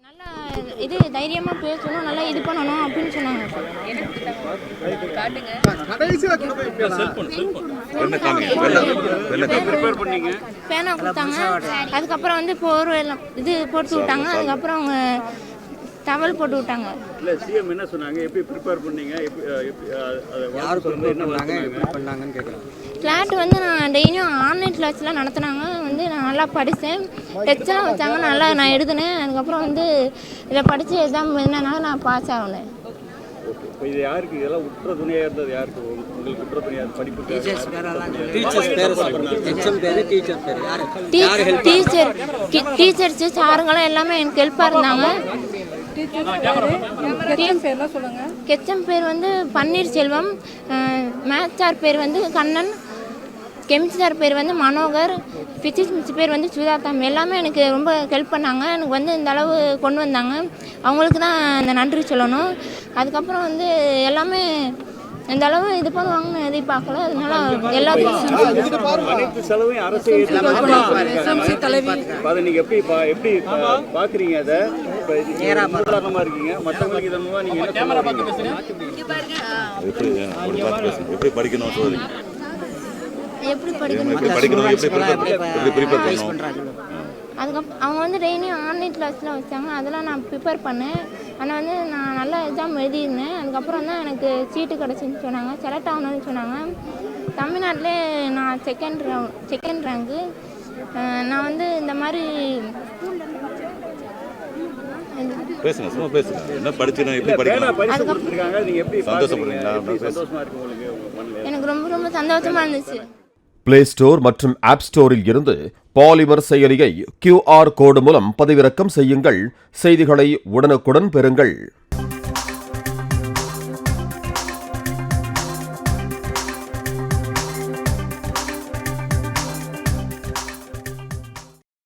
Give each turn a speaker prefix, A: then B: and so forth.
A: நல்லா இது தைரியமாக பேசணும், நல்லா இது பண்ணணும் அப்படின்னு சொன்னாங்க. பேனா கொடுத்தாங்க, அதுக்கப்புறம் வந்து போர்வை எல்லாம் இது போட்டு விட்டாங்க, அதுக்கப்புறம் அவங்க டவல் போட்டு விட்டாங்க.
B: இல்ல சிஎம் என்ன சொன்னாங்க, எப்படி ப்ரிப்பேர் பண்ணீங்க, யார் பண்ணாங்கன்னு கேட்குறாங்க.
A: கிளாட் வந்து நான் டெய்லியும் ஆன்லைன் கிளாஸ்லாம் நடத்துனாங்க, வந்து நான் நல்லா படித்தேன், டெஸ்ட்லாம் வச்சாங்க, நல்லா நான் எழுதினேன். அதுக்கப்புறம் வந்து இதில் படித்து எக்ஸாம் எழுதினால நான் பாஸ் ஆகினேன்.
B: இப்போ இது யாருக்கு இதெல்லாம் உற்ற துணையாக இருந்தது? யாருக்கு உங்களுக்கு உற்ற துணையாக படிப்பு?
A: டீச்சர்ஸு சாருங்களாம் எல்லாமே எனக்கு ஹெல்ப்பாக இருந்தாங்க. கெச்சம் பேர் வந்து பன்னீர்செல்வம், மேத்ஸ் சார் பேர் வந்து கண்ணன், கெமிஸ்ட்ரி சார் பேர் வந்து மனோகர், பிசிக்ஸ் மிஸ் பேர் வந்து சுதாதா. எல்லாமே எனக்கு ரொம்ப ஹெல்ப் பண்ணாங்க, எனக்கு வந்து இந்த அளவு கொண்டு வந்தாங்க. அவங்களுக்கு தான் இந்த நன்றி சொல்லணும். அதுக்கப்புறம் வந்து எல்லாமே இந்த அளவு இது பண்ணுவாங்கன்னு எதிர்பார்க்கல, அதனால எல்லாத்துக்கும்
B: அனைத்து செலவையும் அரசு நீங்க எப்படி பாக்குறீங்க? அதை உதாரணமா இருக்கீங்க, மற்றவங்களுக்கு இதன் நீங்க
C: எப்படி படிக்கணும்,
A: எப்படி படிக்கணும். அதுக்கப்புறம் அவங்க வந்து டெய்லியும் ஆன்லைன் கிளாஸ்லாம் வச்சாங்க, அதெல்லாம் நான் ப்ரிப்பேர் பண்ணேன். ஆனால் வந்து நான் நல்லா எக்ஸாம் எழுதியிருந்தேன். அதுக்கப்புறம் தான் எனக்கு சீட்டு கிடச்சின்னு சொன்னாங்க, செலக்ட் ஆகணும்னு சொன்னாங்க. தமிழ்நாட்டிலே நான் செகண்ட் ரேங்கு. நான் வந்து இந்த மாதிரி எனக்கு ரொம்ப ரொம்ப சந்தோஷமா இருந்துச்சு.
D: பிளே ஸ்டோர் மற்றும் ஆப் ஸ்டோரில் இருந்து பாலிமர் செயலியை QR கோடு மூலம் பதிவிறக்கம் செய்யுங்கள். செய்திகளை உடனுக்குடன் பெறுங்கள்.